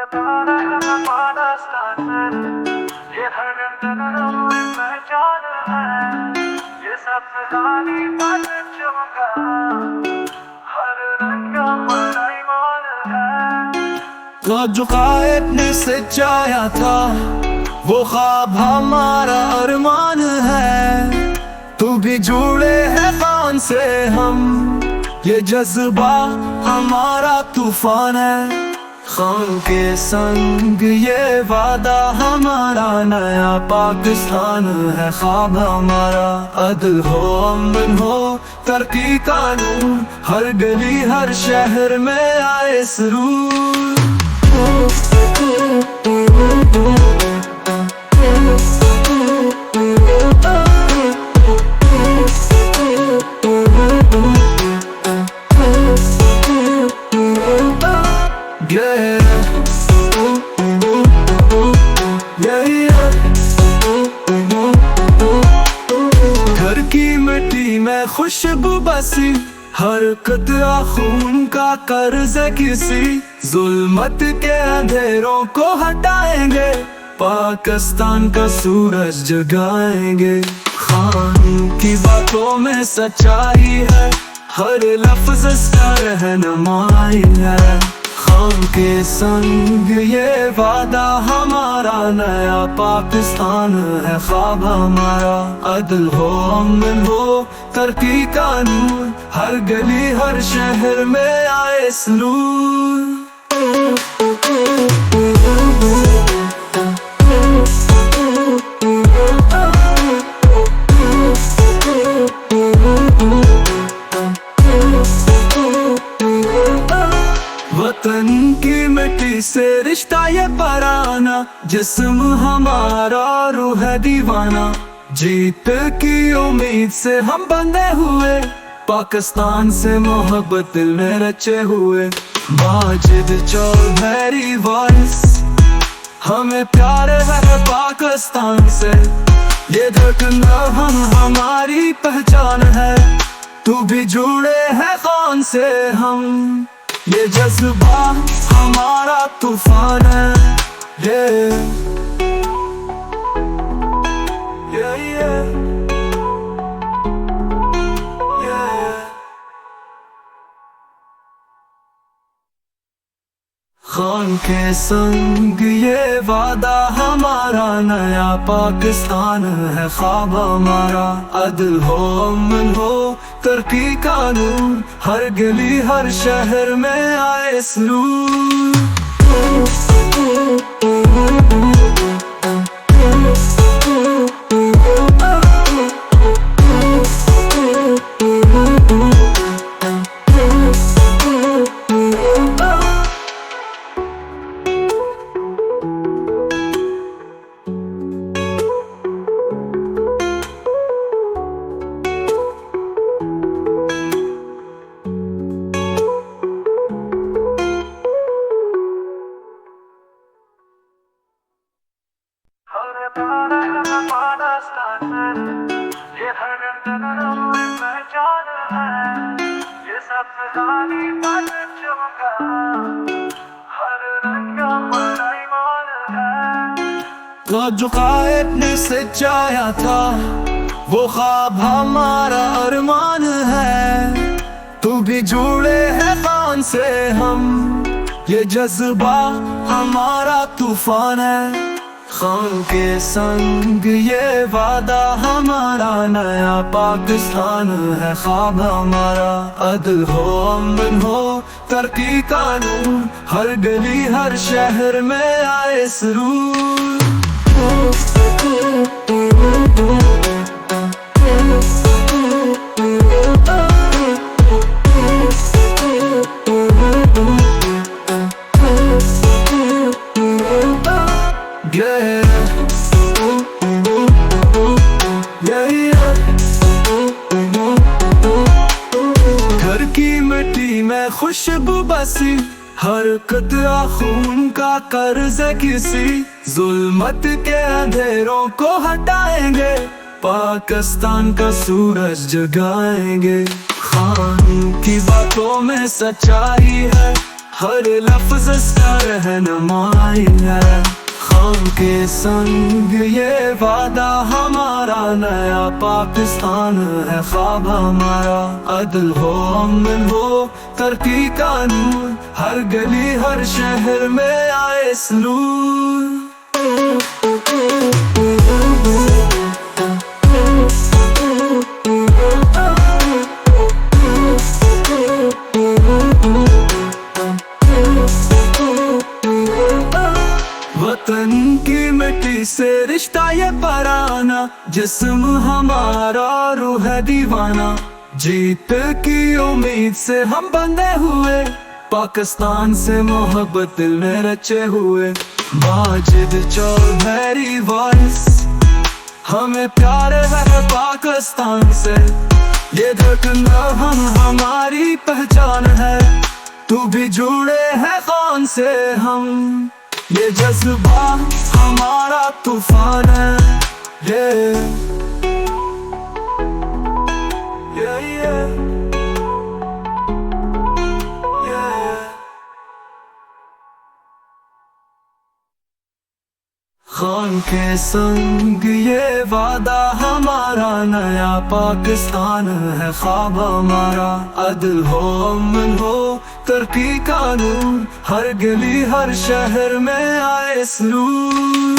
ये धड़कन में पहचान है, ये सब फिजानी बात चमका, हर रंग का बड़ा ईमान है। तो जो कायद ने सजाया था, वो ख्वाब हमारा अरमान है। तू भी जुड़े है खान से हम, ये जज्बा हमारा तूफान है। खान के संग ये वादा हमारा, नया पाकिस्तान है ख्वाब हमारा। अदल हो अमन हो तरक्की कानून, हर गली हर शहर में आए सुरूर। घर की मिट्टी में खुशबू बसी, हर कतरा खून का कर्ज है किसी। जुल्मत के अंधेरों को हटाएंगे, पाकिस्तान का सूरज जगाएंगे। खान की बातों में सच्चाई है, हर लफ्ज इसका रहनुमाई है। खान के संग ये वादा हमारा, नया पाकिस्तान है ख्वाब हमारा। अदल हो अमन हो तरक्की कानून, हर गली हर शहर में आए सुरूर। वतन की मिट्टी से रिश्ता ये पराना, जिस्म हमारा रूह है दीवाना। जीत की उम्मीद से हम बंधे हुए, पाकिस्तान से मोहब्बत दिल में रचे हुए। माजिद चौधरी वॉइस, हमें प्यार है पाकिस्तान से। ये धड़कन हम हमारी पहचान है, तू भी जुड़े है खान से हम। ये जज्बा हमारा तूफान है। खान के संग ये वादा हमारा, नया पाकिस्तान है ख्वाब हमारा। अदल हो अमन हो तरक्की कानून, हर गली हर शहर में आए सुरूर। ये धड़कन में पहचान है, ये सब फिजानी बात चमका, हर रंग का बड़ा ईमान है। तो जो कायद ने सजाया था, वो ख्वाब हमारा अरमान है। तू भी जुड़े है खान से हम, ये जज्बा हमारा तूफान है। खान के संग ये वादा हमारा, नया पाकिस्तान है ख्वाब हमारा। अदल हो अमन हो तरक्की कानून, हर गली हर शहर में आए सुरूर। घर की मिट्टी में खुशबू बसी, हर कतरा खून का कर्ज है किसी। जुल्मत के अंधेरों को हटाएंगे, पाकिस्तान का सूरज जगाएंगे। खान की बातों में सच्चाई है, हर लफ्ज इसका रहनुमाई है। खान के संग ये वादा हमारा, नया पाकिस्तान है ख्वाब हमारा। अदल हो अमन हो तरक्की कानून, हर गली हर शहर में आए सलून। वतन की मिट्टी से रिश्ता ये पराना, जिस्म हमारा रूह है दीवाना। जीत की उम्मीद से हम बंधे हुए, पाकिस्तान से मोहब्बत दिल में रचे हुए। माजिद चौधरी वॉइस, हमें प्यार है पाकिस्तान से। ये धड़कना हमारी पहचान है, तू भी जुड़े है खान से हम। ये जज्बा हमारा तूफान है। खान के संग ये वादा हमारा, नया पाकिस्तान है ख्वाब हमारा। अदल हो अमन हो तरक्की कानून, हर गली हर शहर में आए सलून।